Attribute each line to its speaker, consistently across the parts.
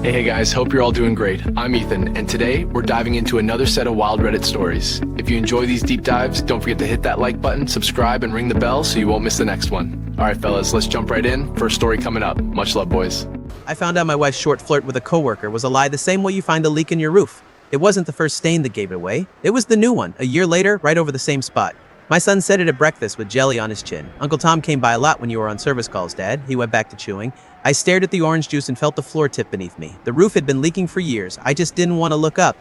Speaker 1: Hey guys, hope you're all doing great. I'm Ethan, and today we're diving into another set of wild Reddit stories. If you enjoy these deep dives, don't forget to hit that like button, subscribe, and ring the bell so you won't miss the next one. All right, fellas, let's jump right in. First story coming up. Much love, boys.
Speaker 2: I found out my wife's short flirt with a coworker was a lie the same way you find a leak in your roof. It wasn't the first stain that gave it away. It was the new one, a year later, right over the same spot. My son said it at breakfast with jelly on his chin. Uncle Tom came by a lot when you were on service calls, Dad. He went back to chewing. I stared at the orange juice and felt the floor tip beneath me. The roof had been leaking for years. I just didn't want to look up.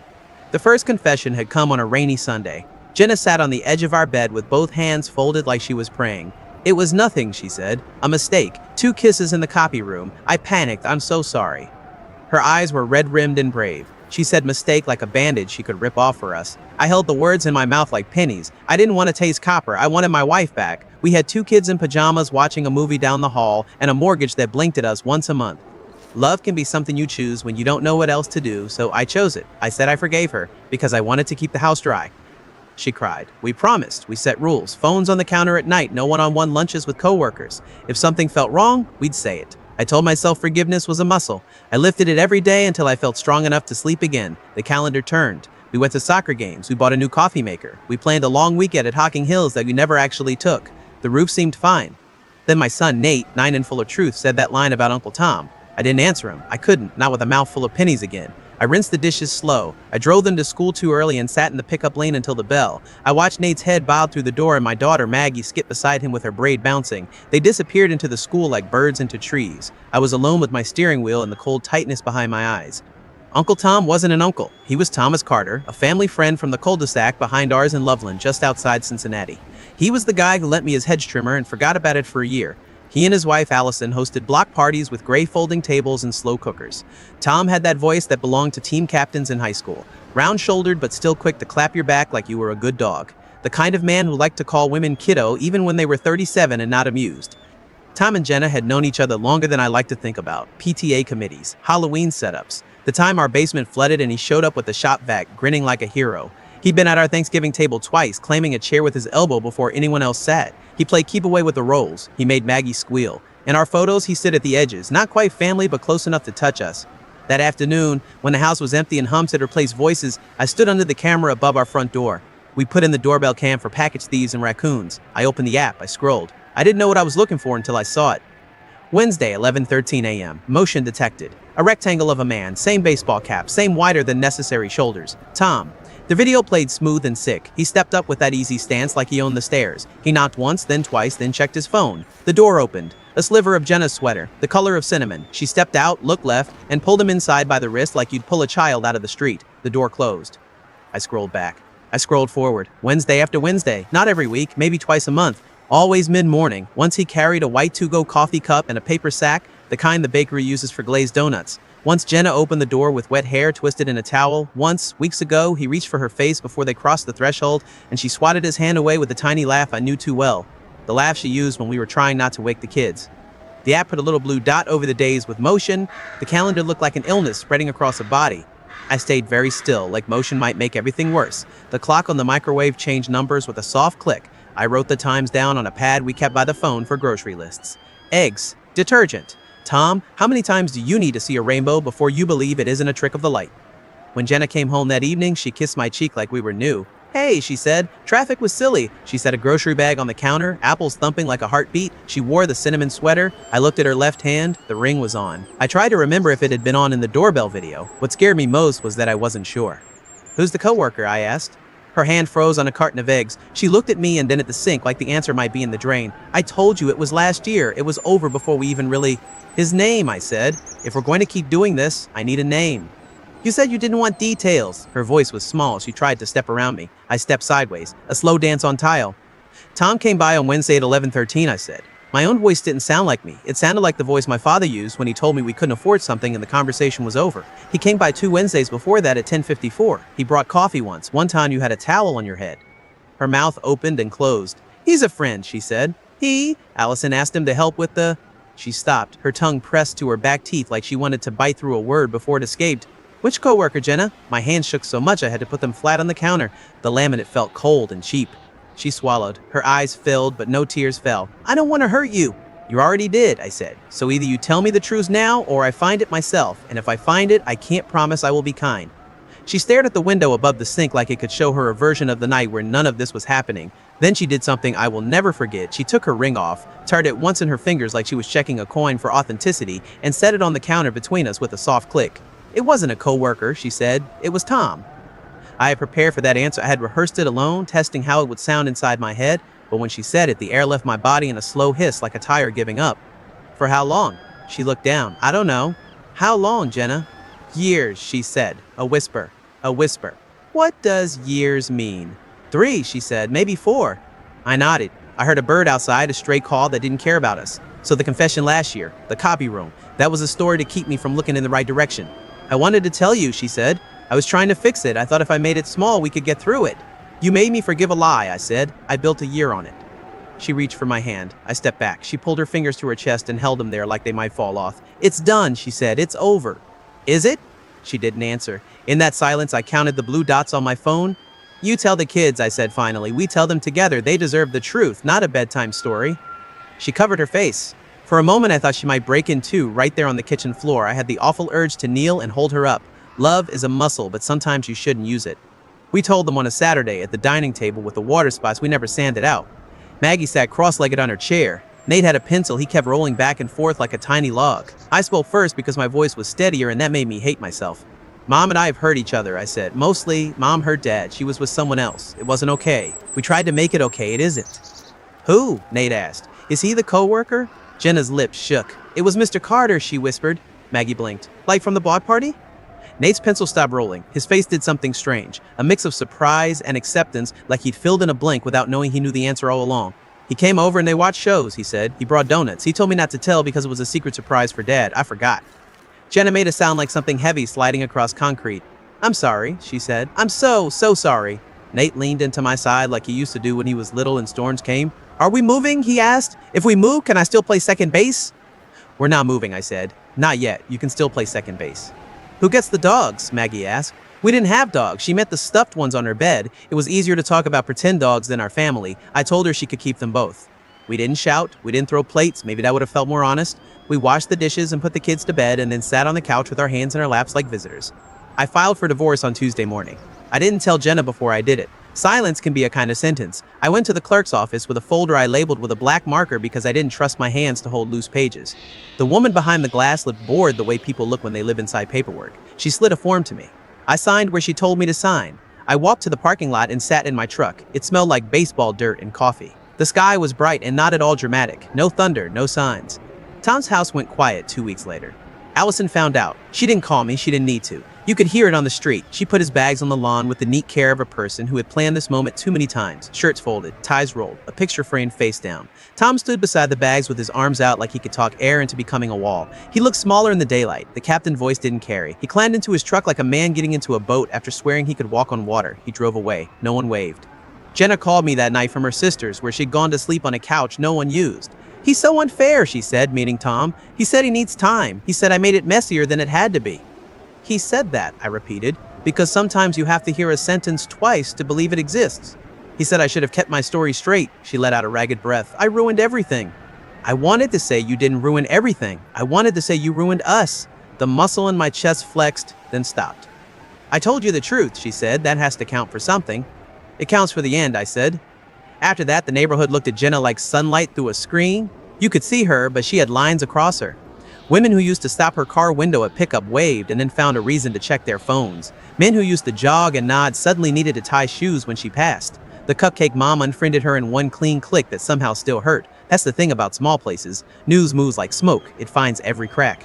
Speaker 2: The first confession had come on a rainy Sunday. Jenna sat on the edge of our bed with both hands folded like she was praying. It was nothing, she said. A mistake. 2 kisses in the copy room. I panicked. I'm so sorry. Her eyes were red-rimmed and brave. She said mistake like a bandage she could rip off for us. I held the words in my mouth like pennies. I didn't want to taste copper. I wanted my wife back. We had 2 kids in pajamas watching a movie down the hall and a mortgage that blinked at us once a month. Love can be something you choose when you don't know what else to do, so I chose it. I said I forgave her because I wanted to keep the house dry. She cried. We promised. We set rules. Phones on the counter at night. No one-on-one lunches with coworkers. If something felt wrong, we'd say it. I told myself forgiveness was a muscle. I lifted it every day until I felt strong enough to sleep again. The calendar turned. We went to soccer games. We bought a new coffee maker. We planned a long weekend at Hocking Hills that we never actually took. The roof seemed fine. Then my son, Nate, 9 and full of truth, said that line about Uncle Tom. I didn't answer him. I couldn't, not with a mouth full of pennies again. I rinsed the dishes slow. I drove them to school too early and sat in the pickup lane until the bell. I watched Nate's head bob through the door and my daughter, Maggie, skip beside him with her braid bouncing. They disappeared into the school like birds into trees. I was alone with my steering wheel and the cold tightness behind my eyes. Uncle Tom wasn't an uncle. He was Thomas Carter, a family friend from the cul-de-sac behind ours in Loveland, just outside Cincinnati. He was the guy who lent me his hedge trimmer and forgot about it for a year. He and his wife, Allison, hosted block parties with gray folding tables and slow cookers. Tom had that voice that belonged to team captains in high school. Round-shouldered but still quick to clap your back like you were a good dog. The kind of man who liked to call women kiddo even when they were 37 and not amused. Tom and Jenna had known each other longer than I like to think about. PTA committees, Halloween setups. The time our basement flooded and he showed up with a shop vac, grinning like a hero. He'd been at our Thanksgiving table twice, claiming a chair with his elbow before anyone else sat. He played keep away with the rolls. He made Maggie squeal. In our photos, he stood at the edges, not quite family, but close enough to touch us. That afternoon, when the house was empty and hums had replaced voices, I stood under the camera above our front door. We put in the doorbell cam for package thieves and raccoons. I opened the app. I scrolled. I didn't know what I was looking for until I saw it. Wednesday, 11:13 a.m. Motion detected. A rectangle of a man, same baseball cap, same wider than necessary shoulders. Tom. The video played smooth and sick. He stepped up with that easy stance like he owned the stairs. He knocked once, then twice, then checked his phone. The door opened. A sliver of Jenna's sweater, the color of cinnamon. She stepped out, looked left, and pulled him inside by the wrist like you'd pull a child out of the street. The door closed. I scrolled back. I scrolled forward. Wednesday after Wednesday. Not every week, maybe twice a month. Always mid-morning. Once he carried a white to-go coffee cup and a paper sack, the kind the bakery uses for glazed donuts. Once Jenna opened the door with wet hair twisted in a towel. Once, weeks ago, he reached for her face before they crossed the threshold, and she swatted his hand away with the tiny laugh I knew too well. The laugh she used when we were trying not to wake the kids. The app put a little blue dot over the days with motion. The calendar looked like an illness spreading across a body. I stayed very still, like motion might make everything worse. The clock on the microwave changed numbers with a soft click. I wrote the times down on a pad we kept by the phone for grocery lists. Eggs. Detergent. Tom, how many times do you need to see a rainbow before you believe it isn't a trick of the light? When Jenna came home that evening, she kissed my cheek like we were new. Hey, she said, traffic was silly. She set a grocery bag on the counter, apples thumping like a heartbeat. She wore the cinnamon sweater. I looked at her left hand. The ring was on. I tried to remember if it had been on in the doorbell video. What scared me most was that I wasn't sure. Who's the coworker? I asked. Her hand froze on a carton of eggs. She looked at me and then at the sink like the answer might be in the drain. I told you it was last year. It was over before we even really... His name, I said. If we're going to keep doing this, I need a name. You said you didn't want details. Her voice was small. She tried to step around me. I stepped sideways. A slow dance on tile. Tom came by on Wednesday at 11:13, I said. My own voice didn't sound like me. It sounded like the voice my father used when he told me we couldn't afford something and the conversation was over. He came by 2 Wednesdays before that at 10:54. He brought coffee once. One time you had a towel on your head. Her mouth opened and closed. He's a friend, she said. Allison asked him to help with the... She stopped, her tongue pressed to her back teeth like she wanted to bite through a word before it escaped. Which coworker, Jenna? My hands shook so much I had to put them flat on the counter. The laminate felt cold and cheap. She swallowed. Her eyes filled, but no tears fell. I don't want to hurt you. You already did, I said. So either you tell me the truth now or I find it myself, and if I find it, I can't promise I will be kind. She stared at the window above the sink like it could show her a version of the night where none of this was happening. Then she did something I will never forget. She took her ring off, turned it once in her fingers like she was checking a coin for authenticity, and set it on the counter between us with a soft click. It wasn't a coworker, she said. It was Tom. I had prepared for that answer. I had rehearsed it alone, testing how it would sound inside my head, but when she said it, the air left my body in a slow hiss like a tire giving up. For how long? She looked down. I don't know. How long, Jenna? Years, she said. A whisper. A whisper. What does years mean? 3, she said. Maybe 4. I nodded. I heard a bird outside, a stray call that didn't care about us. So the confession last year, the copy room, that was a story to keep me from looking in the right direction. I wanted to tell you, she said. I was trying to fix it. I thought if I made it small, we could get through it. You made me forgive a lie, I said. I built a year on it. She reached for my hand. I stepped back. She pulled her fingers to her chest and held them there like they might fall off. It's done, she said. It's over. Is it? She didn't answer. In that silence, I counted the blue dots on my phone. You tell the kids, I said finally. We tell them together. They deserve the truth, not a bedtime story. She covered her face. For a moment, I thought she might break in two right there on the kitchen floor. I had the awful urge to kneel and hold her up. Love is a muscle, but sometimes you shouldn't use it. We told them on a Saturday at the dining table with the water spots we never sanded out. Maggie sat cross-legged on her chair. Nate had a pencil he kept rolling back and forth like a tiny log. I spoke first because my voice was steadier and that made me hate myself. Mom and I have hurt each other, I said. Mostly, Mom hurt Dad. She was with someone else. It wasn't okay. We tried to make it okay. It isn't. Who? Nate asked. Is he the co-worker? Jenna's lips shook. It was Mr. Carter, she whispered. Maggie blinked. Like from the block party? Nate's pencil stopped rolling. His face did something strange, a mix of surprise and acceptance, like he'd filled in a blank without knowing he knew the answer all along. He came over and they watched shows, he said. He brought donuts. He told me not to tell because it was a secret surprise for Dad. I forgot. Jenna made a sound like something heavy sliding across concrete. I'm sorry, she said. I'm so sorry. Nate leaned into my side like he used to do when he was little and storms came. Are we moving? He asked. If we move, can I still play second base? We're not moving, I said. Not yet. You can still play second base. Who gets the dogs? Maggie asked. We didn't have dogs. She meant the stuffed ones on her bed. It was easier to talk about pretend dogs than our family. I told her she could keep them both. We didn't shout. We didn't throw plates. Maybe that would have felt more honest. We washed the dishes and put the kids to bed and then sat on the couch with our hands in our laps like visitors. I filed for divorce on Tuesday morning. I didn't tell Jenna before I did it. Silence can be a kind of sentence. I went to the clerk's office with a folder I labeled with a black marker because I didn't trust my hands to hold loose pages. The woman behind the glass looked bored the way people look when they live inside paperwork. She slid a form to me. I signed where she told me to sign. I walked to the parking lot and sat in my truck. It smelled like baseball dirt and coffee. The sky was bright and not at all dramatic. No thunder, no signs. Tom's house went quiet 2 weeks later. Allison found out. She didn't call me. She didn't need to. You could hear it on the street. She put his bags on the lawn with the neat care of a person who had planned this moment too many times. Shirts folded, ties rolled, a picture framed face down. Tom stood beside the bags with his arms out like he could talk air into becoming a wall. He looked smaller in the daylight. The captain voice didn't carry. He climbed into his truck like a man getting into a boat after swearing he could walk on water. He drove away. No one waved. Jenna called me that night from her sister's where she'd gone to sleep on a couch no one used. He's so unfair, she said, meaning Tom. He said he needs time. He said I made it messier than it had to be. He said that, I repeated, because sometimes you have to hear a sentence twice to believe it exists. He said I should have kept my story straight. She let out a ragged breath. I ruined everything. I wanted to say you didn't ruin everything. I wanted to say you ruined us. The muscle in my chest flexed, then stopped. I told you the truth, she said. That has to count for something. It counts for the end, I said. After that, the neighborhood looked at Jenna like sunlight through a screen. You could see her, but she had lines across her. Women who used to stop her car window at pickup waved and then found a reason to check their phones. Men who used to jog and nod suddenly needed to tie shoes when she passed. The cupcake mom unfriended her in one clean click that somehow still hurt. That's the thing about small places. News moves like smoke. It finds every crack.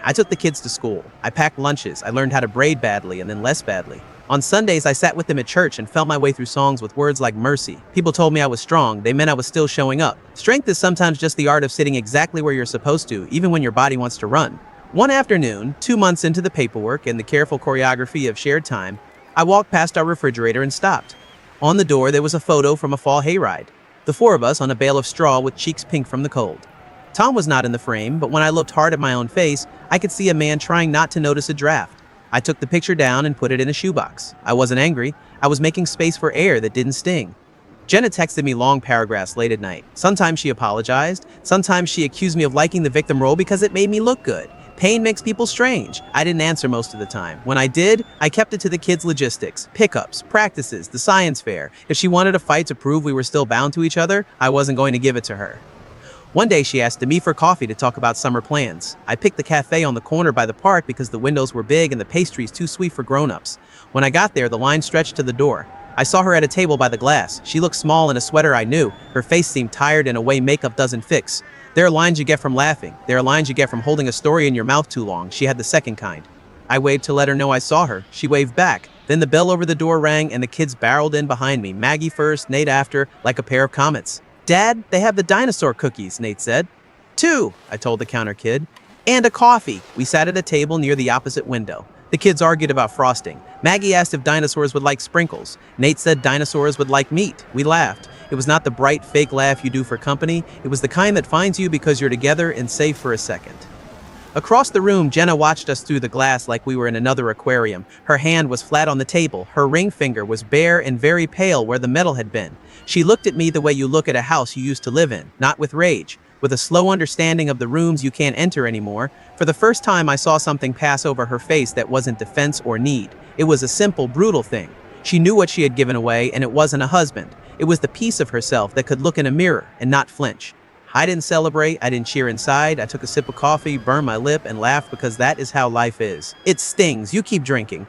Speaker 2: I took the kids to school. I packed lunches. I learned how to braid badly and then less badly. On Sundays, I sat with them at church and felt my way through songs with words like mercy. People told me I was strong. They meant I was still showing up. Strength is sometimes just the art of sitting exactly where you're supposed to, even when your body wants to run. One afternoon, 2 months into the paperwork and the careful choreography of shared time, I walked past our refrigerator and stopped. On the door, there was a photo from a fall hayride. The 4 of us on a bale of straw with cheeks pink from the cold. Tom was not in the frame, but when I looked hard at my own face, I could see a man trying not to notice a draft. I took the picture down and put it in a shoebox. I wasn't angry. I was making space for air that didn't sting. Jenna texted me long paragraphs late at night. Sometimes she apologized. Sometimes she accused me of liking the victim role because it made me look good. Pain makes people strange. I didn't answer most of the time. When I did, I kept it to the kids' logistics, pickups, practices, the science fair. If she wanted a fight to prove we were still bound to each other, I wasn't going to give it to her. One day she asked to meet for coffee to talk about summer plans. I picked the cafe on the corner by the park because the windows were big and the pastries too sweet for grown-ups. When I got there, the line stretched to the door. I saw her at a table by the glass. She looked small in a sweater I knew. Her face seemed tired in a way makeup doesn't fix. There are lines you get from laughing. There are lines you get from holding a story in your mouth too long. She had the second kind. I waved to let her know I saw her. She waved back. Then the bell over the door rang and the kids barreled in behind me. Maggie first, Nate after, like a pair of comets. "Dad, they have the dinosaur cookies," Nate said. "Two," I told the counter kid. "And a coffee." We sat at a table near the opposite window. The kids argued about frosting. Maggie asked if dinosaurs would like sprinkles. Nate said dinosaurs would like meat. We laughed. It was not the bright, fake laugh you do for company. It was the kind that finds you because you're together and safe for a second. Across the room, Jenna watched us through the glass like we were in another aquarium. Her hand was flat on the table. Her ring finger was bare and very pale where the metal had been. She looked at me the way you look at a house you used to live in, not with rage, with a slow understanding of the rooms you can't enter anymore. For the first time, I saw something pass over her face that wasn't defense or need. It was a simple, brutal thing. She knew what she had given away, and it wasn't a husband. It was the piece of herself that could look in a mirror and not flinch. I didn't celebrate, I didn't cheer inside, I took a sip of coffee, burned my lip, and laughed because that is how life is. It stings, you keep drinking.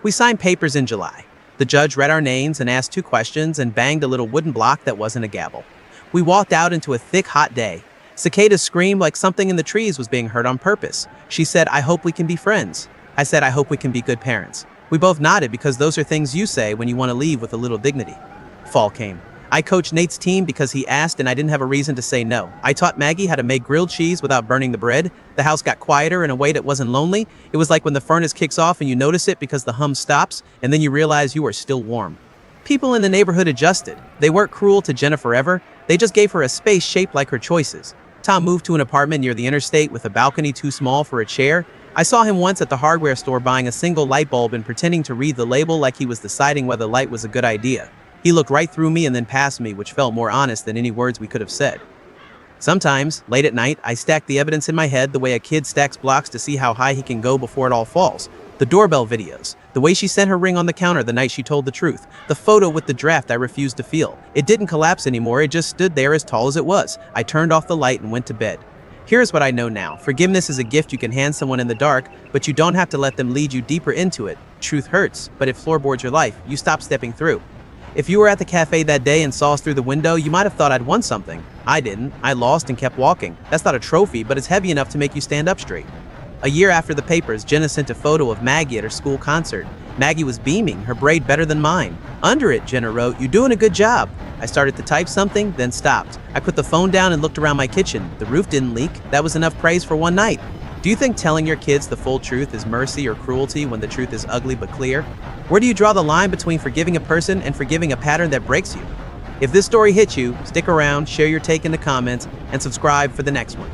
Speaker 2: We signed papers in July. The judge read our names and asked 2 questions and banged a little wooden block that wasn't a gavel. We walked out into a thick, hot day. Cicadas screamed like something in the trees was being heard on purpose. She said, "I hope we can be friends." I said, "I hope we can be good parents." We both nodded because those are things you say when you want to leave with a little dignity. Fall came. I coached Nate's team because he asked and I didn't have a reason to say no. I taught Maggie how to make grilled cheese without burning the bread. The house got quieter in a way that wasn't lonely. It was like when the furnace kicks off and you notice it because the hum stops, and then you realize you are still warm. People in the neighborhood adjusted. They weren't cruel to Jenna forever. They just gave her a space shaped like her choices. Tom moved to an apartment near the interstate with a balcony too small for a chair. I saw him once at the hardware store buying a single light bulb and pretending to read the label like he was deciding whether light was a good idea. He looked right through me and then past me, which felt more honest than any words we could have said. Sometimes, late at night, I stack the evidence in my head the way a kid stacks blocks to see how high he can go before it all falls. The doorbell videos, the way she sent her ring on the counter the night she told the truth, the photo with the draft I refused to feel. It didn't collapse anymore, it just stood there as tall as it was. I turned off the light and went to bed. Here's what I know now. Forgiveness is a gift you can hand someone in the dark, but you don't have to let them lead you deeper into it. Truth hurts, but it floorboards your life. You stop stepping through. If you were at the cafe that day and saw us through the window, you might have thought I'd won something. I didn't. I lost and kept walking. That's not a trophy, but it's heavy enough to make you stand up straight. A year after the papers, Jenna sent a photo of Maggie at her school concert. Maggie was beaming, her braid better than mine. Under it, Jenna wrote, "You're doing a good job." I started to type something, then stopped. I put the phone down and looked around my kitchen. The roof didn't leak. That was enough praise for one night. Do you think telling your kids the full truth is mercy or cruelty when the truth is ugly but clear? Where do you draw the line between forgiving a person and forgiving a pattern that breaks you? If this story hit you, stick around, share your take in the comments, and subscribe for the next one.